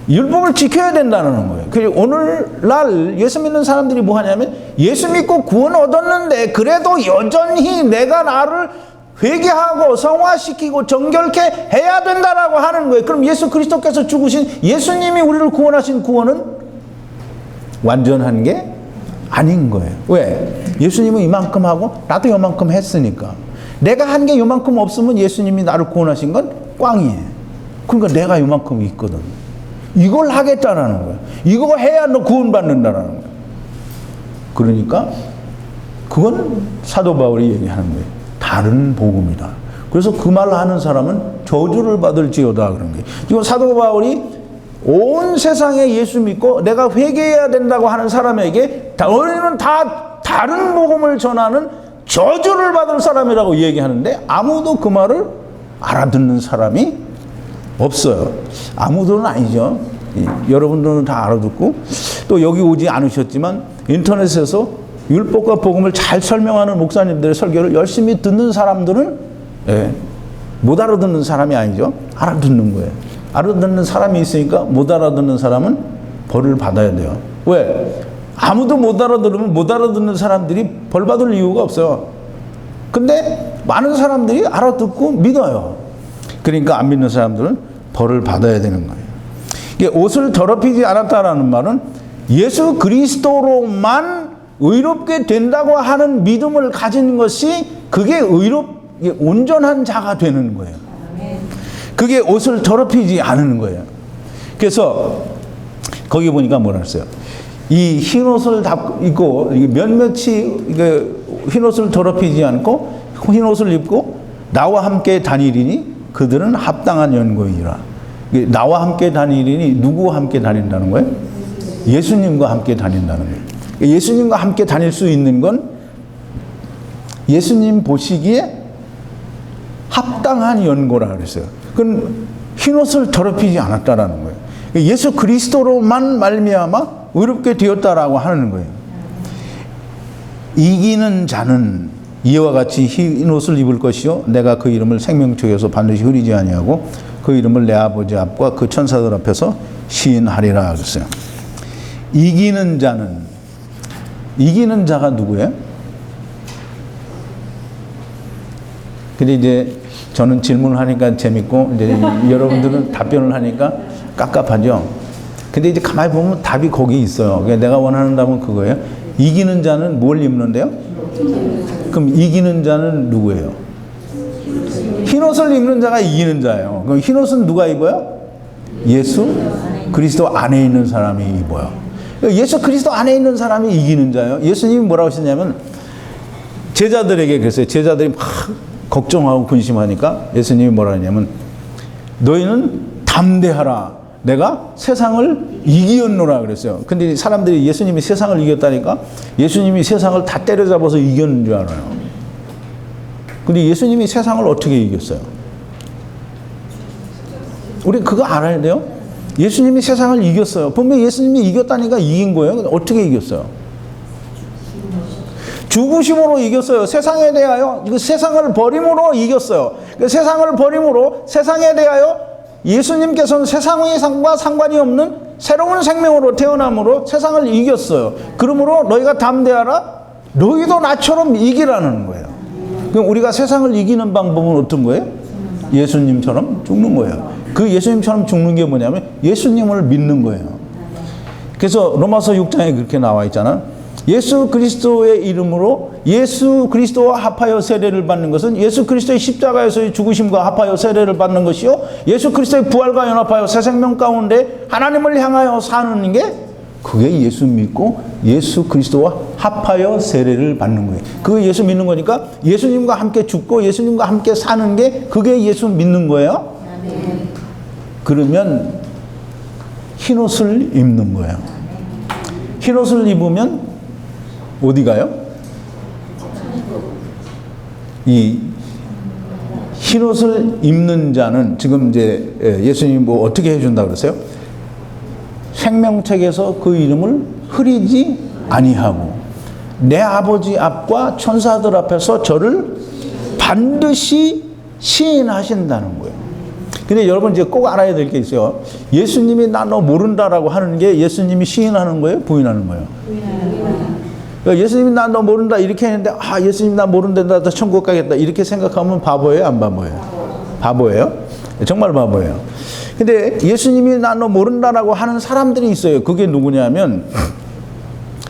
율법을 지켜야 된다는 거예요. 그리고 오늘날 예수 믿는 사람들이 뭐 하냐면 예수 믿고 구원 얻었는데 그래도 여전히 내가 나를 회개하고 성화시키고 정결케 해야 된다라고 하는 거예요. 그럼 예수 그리스도께서 죽으신 예수님이 우리를 구원하신 구원은 완전한 게 아닌 거예요. 왜? 예수님은 이만큼 하고 나도 이만큼 했으니까. 내가 한 게 이만큼 없으면 예수님이 나를 구원하신 건 꽝이에요. 그러니까 내가 이만큼 있거든. 이걸 하겠다라는 거예요. 이거 해야 너 구원받는다라는 거예요. 그러니까 그건 사도 바울이 얘기하는 거예요. 다른 복음이다. 그래서 그 말을 하는 사람은 저주를 받을지어다 그런 거예요. 지금 사도 바울이 온 세상에 예수 믿고 내가 회개해야 된다고 하는 사람에게 너희는 다 다른 복음을 전하는 저주를 받을 사람이라고 얘기하는데 아무도 그 말을 알아듣는 사람이 없어요. 아무도는 아니죠. 여러분들은 다 알아듣고 또 여기 오지 않으셨지만 인터넷에서 율법과 복음을 잘 설명하는 목사님들의 설교를 열심히 듣는 사람들은 못 알아듣는 사람이 아니죠. 알아듣는 거예요. 알아듣는 사람이 있으니까 못 알아듣는 사람은 벌을 받아야 돼요. 왜? 아무도 못 알아들으면 못 알아듣는 사람들이 벌 받을 이유가 없어요. 근데 많은 사람들이 알아듣고 믿어요. 그러니까 안 믿는 사람들은 벌을 받아야 되는 거예요. 이게 옷을 더럽히지 않았다라는 말은 예수 그리스도로만 의롭게 된다고 하는 믿음을 가진 것이 그게 온전한 자가 되는 거예요. 그게 옷을 더럽히지 않는 거예요. 그래서 거기 보니까 뭐라 했어요? 이 흰옷을 입고 몇몇이 흰옷을 더럽히지 않고 흰옷을 입고 나와 함께 다니리니 그들은 합당한 연고이라. 나와 함께 다니리니 누구와 함께 다닌다는 거예요? 예수님과 함께 다닌다는 거예요. 예수님과 함께 다닐 수 있는 건 예수님 보시기에 합당한 연고라 그랬어요. 그건 흰옷을 더럽히지 않았다라는 거예요. 예수 그리스도로만 말미암아 의롭게 되었다라고 하는 거예요. 이기는 자는 이와 같이 흰옷을 입을 것이요 내가 그 이름을 생명책에서 반드시 흐리지 아니하고 그 이름을 내 아버지 앞과 그 천사들 앞에서 시인하리라 그랬어요. 이기는 자는 이기는 자가 누구예요? 근데 이제 저는 질문을 하니까 재밌고 이제 여러분들은 답변을 하니까 깝깝하죠. 근데 이제 가만히 보면 답이 거기 있어요. 내가 원하는 답은 그거예요. 이기는 자는 뭘 입는데요? 그럼 이기는 자는 누구예요? 흰옷을 입는 자가 이기는 자예요. 그럼 흰옷은 누가 입어요? 예수 그리스도 안에 있는 사람이 입어요. 예수 그리스도 안에 있는 사람이 이기는 자예요. 예수님이 뭐라고 하셨냐면 제자들에게 그랬어요. 제자들이 막 걱정하고 근심하니까 예수님이 뭐라 하냐면 너희는 담대하라. 내가 세상을 이기었노라 그랬어요. 근데 사람들이 예수님이 세상을 이겼다니까 예수님이 세상을 다 때려잡아서 이겼는 줄 알아요. 근데 예수님이 세상을 어떻게 이겼어요? 우리 그거 알아야 돼요. 예수님이 세상을 이겼어요. 분명히 예수님이 이겼다니까 이긴 거예요. 근데 어떻게 이겼어요? 죽으심으로 이겼어요. 세상에 대하여 이거 세상을 버림으로 이겼어요. 세상을 버림으로 세상에 대하여 예수님께서는 세상의 상과 상관이 없는 새로운 생명으로 태어남으로 세상을 이겼어요. 그러므로 너희가 담대하라. 너희도 나처럼 이기라는 거예요. 그럼 우리가 세상을 이기는 방법은 어떤 거예요? 예수님처럼 죽는 거예요. 그 예수님처럼 죽는 게 뭐냐면 예수님을 믿는 거예요. 그래서 로마서 6장에 그렇게 나와 있잖아. 예수 그리스도의 이름으로 예수 그리스도와 합하여 세례를 받는 것은 예수 그리스도의 십자가에서의 죽으심과 합하여 세례를 받는 것이요, 예수 그리스도의 부활과 연합하여 새 생명 가운데 하나님을 향하여 사는 게, 그게 예수 믿고 예수 그리스도와 합하여 세례를 받는 거예요. 그게 예수 믿는 거니까 예수님과 함께 죽고 예수님과 함께 사는 게, 그게 예수 믿는 거예요. 그러면 흰옷을 입는 거예요. 흰옷을 입으면 어디 가요? 이 흰옷을 입는 자는 지금 이제 예수님이 뭐 어떻게 해준다고 그랬어요? 생명책에서 그 이름을 흐리지 아니하고 내 아버지 앞과 천사들 앞에서 저를 반드시 시인하신다는 거예요. 근데 여러분 이제 꼭 알아야 될 게 있어요. 예수님이 나 너 모른다라고 하는 게 예수님이 시인하는 거예요? 부인하는 거예요? 그러니까 예수님이 나 너 모른다 이렇게 했는데, 아 예수님 나 모른다, 나 천국 가겠다 이렇게 생각하면 바보예요? 안 바보예요? 바보예요? 정말 바보예요. 근데 예수님이 나 너 모른다라고 하는 사람들이 있어요. 그게 누구냐면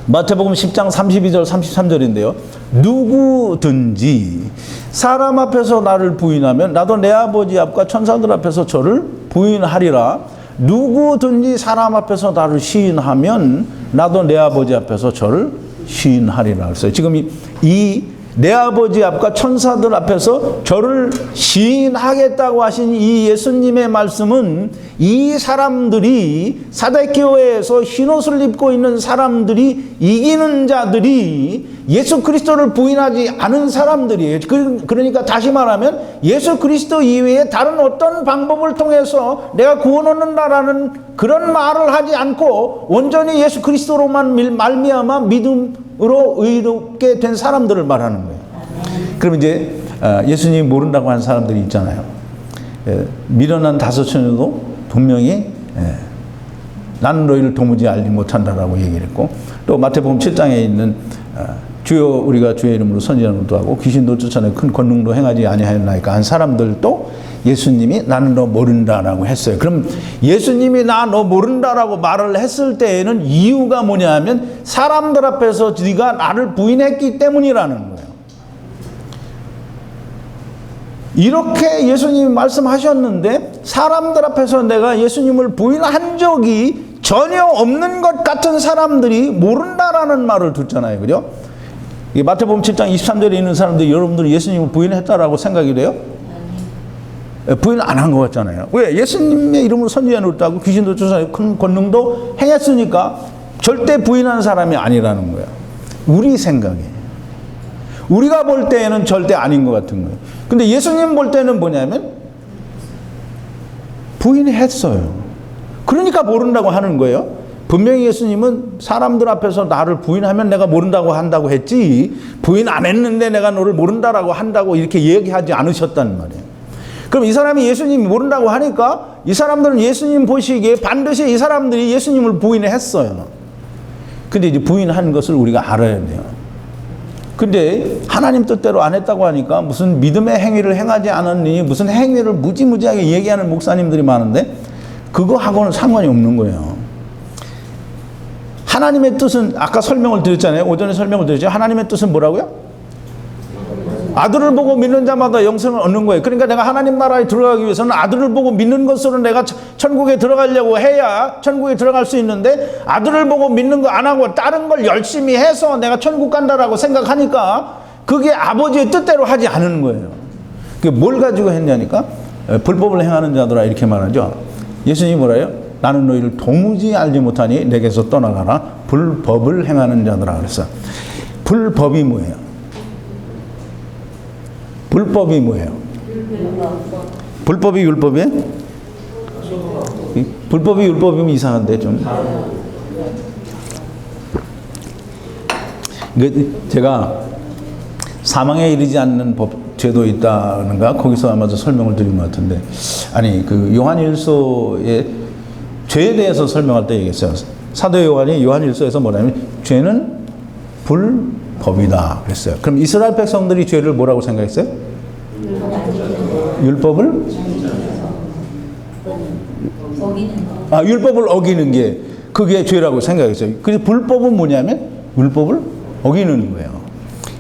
마태복음 10장 32절 33절인데요. 누구든지 사람 앞에서 나를 부인하면 나도 내 아버지 앞과 천사들 앞에서 저를 부인하리라. 누구든지 사람 앞에서 나를 시인하면 나도 내 아버지 앞에서 저를 시인하리라 그랬어요. 지금 이 내 아버지 앞과 천사들 앞에서 저를 시인하겠다고 하신 이 예수님의 말씀은, 이 사람들이 사대교회에서 흰옷을 입고 있는 사람들이, 이기는 자들이 예수 그리스도를 부인하지 않은 사람들이에요. 그러니까 다시 말하면 예수 그리스도 이외에 다른 어떤 방법을 통해서 내가 구원 얻는다라는 그런 말을 하지 않고 온전히 예수 그리스도로만 말미암아 믿음으로 의롭게 된 사람들을 말하는 거예요. 그럼 이제 예수님이 모른다고 하는 사람들이 있잖아요. 미련한 다섯 처녀도 분명히 나는 너희를 도무지 알지 못한다라고 얘기를 했고, 또 마태복음 7장에 있는 주여 우리가 주의 이름으로 선지자는 것도 하고 귀신도 쫓아내고 큰 권능도 행하지 아니하였나이까 한 사람들도 예수님이 나는 너 모른다라고 했어요. 그럼 예수님이 나 너 모른다라고 말을 했을 때에는 이유가 뭐냐면 사람들 앞에서 네가 나를 부인했기 때문이라는 거예요. 이렇게 예수님이 말씀하셨는데 사람들 앞에서 내가 예수님을 부인한 적이 전혀 없는 것 같은 사람들이 모른다라는 말을 듣잖아요. 그죠? 마태복음 7장 23절에 있는 사람들이 여러분들이 예수님을 부인했다라고 생각이 돼요? 부인 안 한 것 같잖아요. 왜? 예수님의 이름으로 선지자 노릇하고 귀신도 쫓아내고 큰 권능도 행했으니까 절대 부인하는 사람이 아니라는 거예요. 우리 생각에. 우리가 볼 때에는 절대 아닌 것 같은 거예요. 근데 예수님 볼 때는 뭐냐면 부인했어요. 그러니까 모른다고 하는 거예요. 분명히 예수님은 사람들 앞에서 나를 부인하면 내가 모른다고 한다고 했지, 부인 안 했는데 내가 너를 모른다라고 한다고 이렇게 얘기하지 않으셨단 말이에요. 그럼 이 사람이 예수님이 모른다고 하니까 이 사람들은 예수님 보시기에 반드시 이 사람들이 예수님을 부인했어요. 근데 이제 부인한 것을 우리가 알아야 돼요. 근데 하나님 뜻대로 안 했다고 하니까 무슨 믿음의 행위를 행하지 않았니, 무슨 행위를 무지무지하게 얘기하는 목사님들이 많은데 그거하고는 상관이 없는 거예요. 하나님의 뜻은 아까 설명을 드렸잖아요. 오전에 설명을 드렸죠. 하나님의 뜻은 뭐라고요? 아들을 보고 믿는 자마다 영생을 얻는 거예요. 그러니까 내가 하나님 나라에 들어가기 위해서는 아들을 보고 믿는 것으로 내가 천국에 들어가려고 해야 천국에 들어갈 수 있는데, 아들을 보고 믿는 거 안 하고 다른 걸 열심히 해서 내가 천국 간다라고 생각하니까 그게 아버지의 뜻대로 하지 않은 거예요. 그게 뭘 가지고 했냐니까 불법을 행하는 자들아 이렇게 말하죠. 예수님이 뭐라요? 나는 너희를 도무지 알지 못하니 내게서 떠나가라. 불법을 행하는 자들아 그랬어. 불법이 뭐예요? 불법이 뭐예요? 불법이 율법이에요? 불법이 율법이면 이상한데 좀. 제가 사망에 이르지 않는 법 죄도 있다는가 거기서 아마도 설명을 드린 것 같은데, 아니 그 요한일서의 죄에 대해서 설명할 때 얘기했어요. 사도 요한이 요한일서에서 뭐냐면 죄는 불법이다 그랬어요. 그럼 이스라엘 백성들이 죄를 뭐라고 생각했어요? 율법을 율법을 어기는 게. 그게 죄라고 생각했어요. 그래서 불법은 뭐냐면 율법을 어기는 거예요.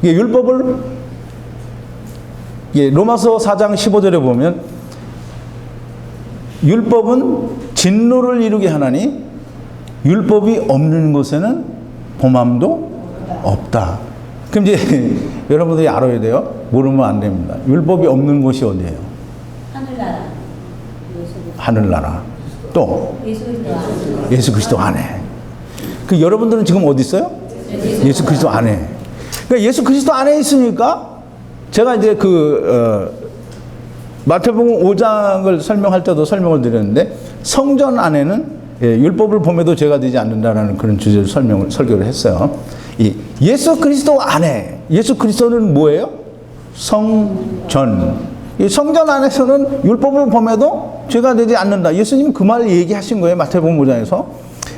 이게 율법을 로마서 4장 15절에 보면 율법은 진노를 이루게 하나니 율법이 없는 곳에는 범함도 없다. 그럼 이제 여러분들이 알아야 돼요. 모르면 안 됩니다. 율법이 없는 곳이 어디예요? 하늘나라. 하늘나라. 또 예수 그리스도 안에. 그 여러분들은 지금 어디 있어요? 예수 그리스도 안에. 그러니까 예수 그리스도 안에 있으니까 제가 이제 마태복음 5장을 설명할 때도 설명을 드렸는데 성전 안에는 율법을 범해도 죄가 되지 않는다라는 그런 주제로 설교를 했어요. 이 예수 그리스도 안에, 예수 그리스도는 뭐예요? 성전. 이 성전 안에서는 율법을 범해도 죄가 되지 않는다. 예수님은 그 말 얘기하신 거예요. 마태복음 5장에서.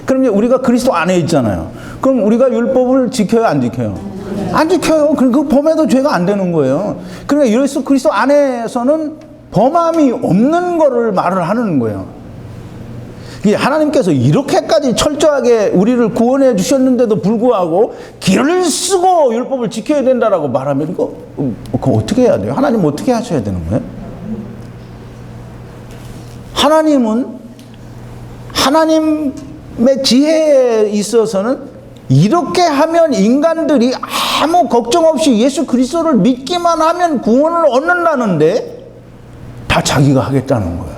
그럼 우리가 그리스도 안에 있잖아요. 그럼 우리가 율법을 지켜요, 안 지켜요? 안 지켜요. 그럼 그 범해도 죄가 안 되는 거예요. 그러니까 예수 그리스도 안에서는 범함이 없는 거를 말을 하는 거예요. 하나님께서 이렇게까지 철저하게 우리를 구원해 주셨는데도 불구하고 길을 쓰고 율법을 지켜야 된다라고 말하면 그거 어떻게 해야 돼요? 하나님 어떻게 하셔야 되는 거예요? 하나님은 하나님의 지혜에 있어서는 이렇게 하면 인간들이 아무 걱정 없이 예수 그리스도를 믿기만 하면 구원을 얻는다는데 다 자기가 하겠다는 거예요.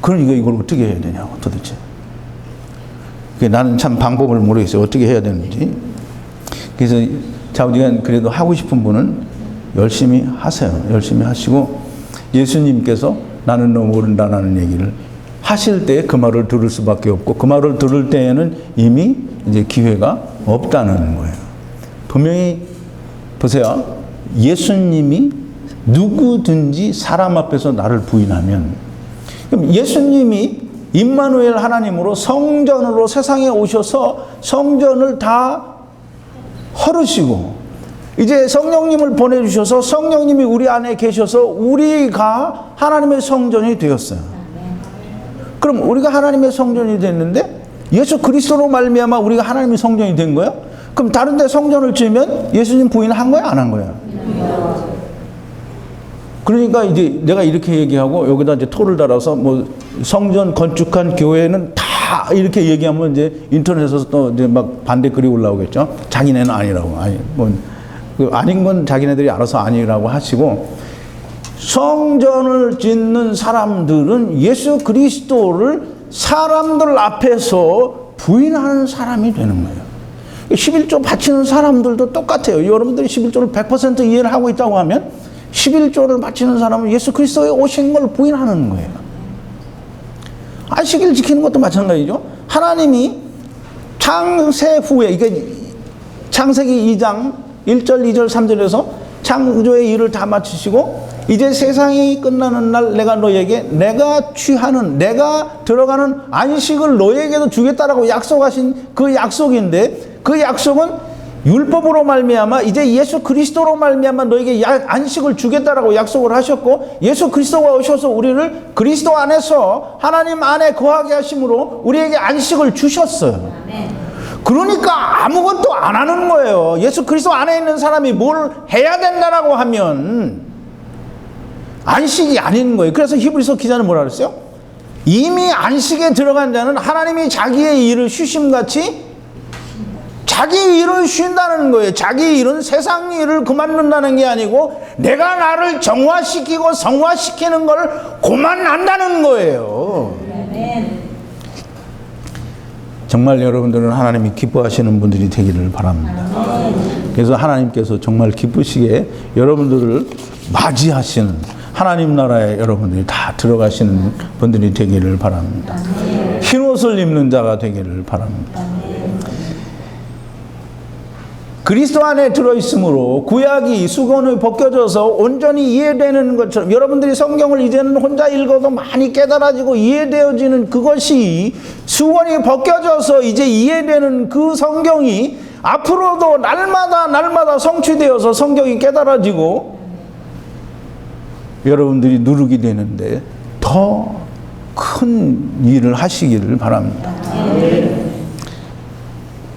그러니까 이걸 어떻게 해야 되냐고 도대체. 나는 참 방법을 모르겠어요. 어떻게 해야 되는지. 그래서 자우디가 그래도 하고 싶은 분은 열심히 하세요. 열심히 하시고 예수님께서 나는 너 모른다라는 얘기를 하실 때 그 말을 들을 수밖에 없고 그 말을 들을 때에는 이미 이제 기회가 없다는 거예요. 분명히 보세요. 예수님이 누구든지 사람 앞에서 나를 부인하면 그럼 예수님이 임마누엘 하나님으로 성전으로 세상에 오셔서 성전을 다 헐으시고 이제 성령님을 보내주셔서 성령님이 우리 안에 계셔서 우리가 하나님의 성전이 되었어요. 그럼 우리가 하나님의 성전이 됐는데 예수 그리스도로 말미암아 우리가 하나님의 성전이 된 거예요? 그럼 다른 데 성전을 지으면 예수님 부인한 거야, 안 한 거야? 그러니까 이제 내가 이렇게 얘기하고 여기다 이제 토를 달아서 뭐 성전 건축한 교회는 다 이렇게 얘기하면 이제 인터넷에서 또 이제 막 반대글이 올라오겠죠. 자기네는 아니라고. 아닌 건 자기네들이 알아서 아니라고 하시고 성전을 짓는 사람들은 예수 그리스도를 사람들 앞에서 부인하는 사람이 되는 거예요. 11조 바치는 사람들도 똑같아요. 여러분들이 11조를 100% 이해를 하고 있다고 하면 11조를 바치는 사람은 예수 그리스도에 오신 걸 부인하는 거예요. 안식일 지키는 것도 마찬가지죠. 하나님이 창세 후에 이게 창세기 2장 1절 2절 3절에서 창조의 일을 다 마치시고 이제 세상이 끝나는 날 내가 너에게 내가 취하는 내가 들어가는 안식을 너에게도 주겠다라고 약속하신 그 약속인데 그 약속은 율법으로 말미암아 이제 예수 그리스도로 말미암아 너에게 안식을 주겠다라고 약속을 하셨고 예수 그리스도가 오셔서 우리를 그리스도 안에서 하나님 안에 거하게 하심으로 우리에게 안식을 주셨어요. 그러니까 아무것도 안 하는 거예요. 예수 그리스도 안에 있는 사람이 뭘 해야 된다라고 하면 안식이 아닌 거예요. 그래서 히브리서 기자는 뭐라 그랬어요? 이미 안식에 들어간 자는 하나님이 자기의 일을 쉬심같이 자기 일을 쉰다는 거예요. 자기 일은 세상 일을 그만둔다는 게 아니고 내가 나를 정화시키고 성화시키는 걸 그만한다는 거예요. 정말 여러분들은 하나님이 기뻐하시는 분들이 되기를 바랍니다. 그래서 하나님께서 정말 기쁘시게 여러분들을 맞이하시는 하나님 나라에 여러분들이 다 들어가시는 분들이 되기를 바랍니다. 흰옷을 입는 자가 되기를 바랍니다. 그리스도 안에 들어있으므로 구약이 수건을 벗겨져서 온전히 이해되는 것처럼 여러분들이 성경을 이제는 혼자 읽어도 많이 깨달아지고 이해되어지는 그것이 수건이 벗겨져서 이제 이해되는 그 성경이 앞으로도 날마다 성취되어서 성경이 깨달아지고 여러분들이 누르게 되는데 더 큰 일을 하시기를 바랍니다.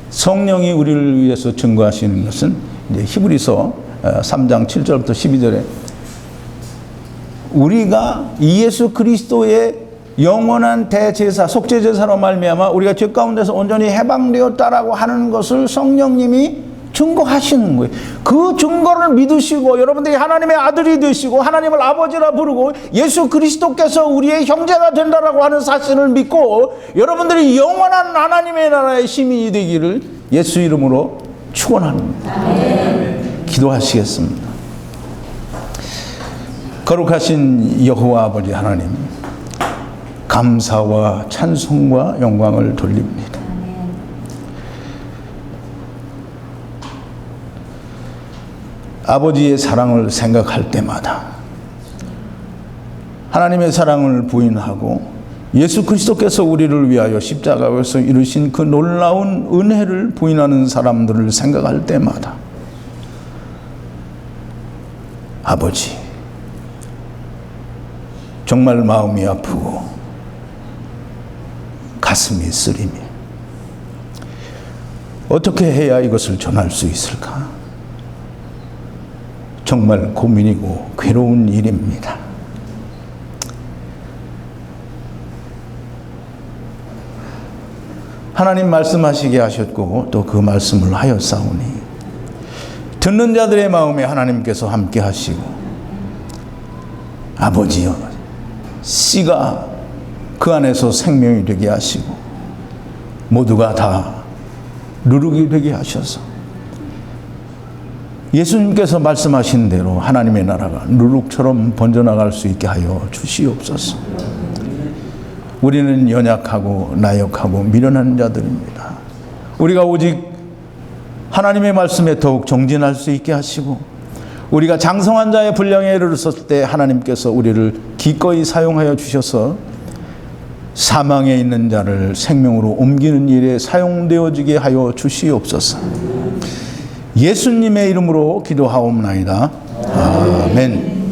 성령이 우리를 위해서 증거하시는 것은 이제 히브리서 3장 7절부터 12절에 우리가 예수 그리스도의 영원한 대제사, 속죄제사로 말미암아 우리가 죄 가운데서 온전히 해방되었다라고 하는 것을 성령님이 증거하시는 거예요. 그 증거를 믿으시고 여러분들이 하나님의 아들이 되시고 하나님을 아버지라 부르고 예수 그리스도께서 우리의 형제가 된다라고 하는 사실을 믿고 여러분들이 영원한 하나님의 나라의 시민이 되기를 예수 이름으로 축원합니다. 기도하시겠습니다. 거룩하신 여호와 아버지 하나님, 감사와 찬송과 영광을 돌립니다. 아버지의 사랑을 생각할 때마다 하나님의 사랑을 부인하고 예수 그리스도께서 우리를 위하여 십자가에서 이루신 그 놀라운 은혜를 부인하는 사람들을 생각할 때마다 아버지, 정말 마음이 아프고 가슴이 쓰리며 어떻게 해야 이것을 전할 수 있을까? 정말 고민이고 괴로운 일입니다. 하나님 말씀하시게 하셨고 또 그 말씀을 하였사오니 듣는 자들의 마음에 하나님께서 함께 하시고 아버지여 씨가 그 안에서 생명이 되게 하시고 모두가 다 누룩이 되게 하셔서 예수님께서 말씀하신 대로 하나님의 나라가 누룩처럼 번져나갈 수 있게 하여 주시옵소서. 우리는 연약하고 나역하고 미련한 자들입니다. 우리가 오직 하나님의 말씀에 더욱 정진할 수 있게 하시고 우리가 장성한 자의 분량에 이르렀을 때 하나님께서 우리를 기꺼이 사용하여 주셔서 사망에 있는 자를 생명으로 옮기는 일에 사용되어지게 하여 주시옵소서. 예수님의 이름으로 기도하옵나이다. 아멘.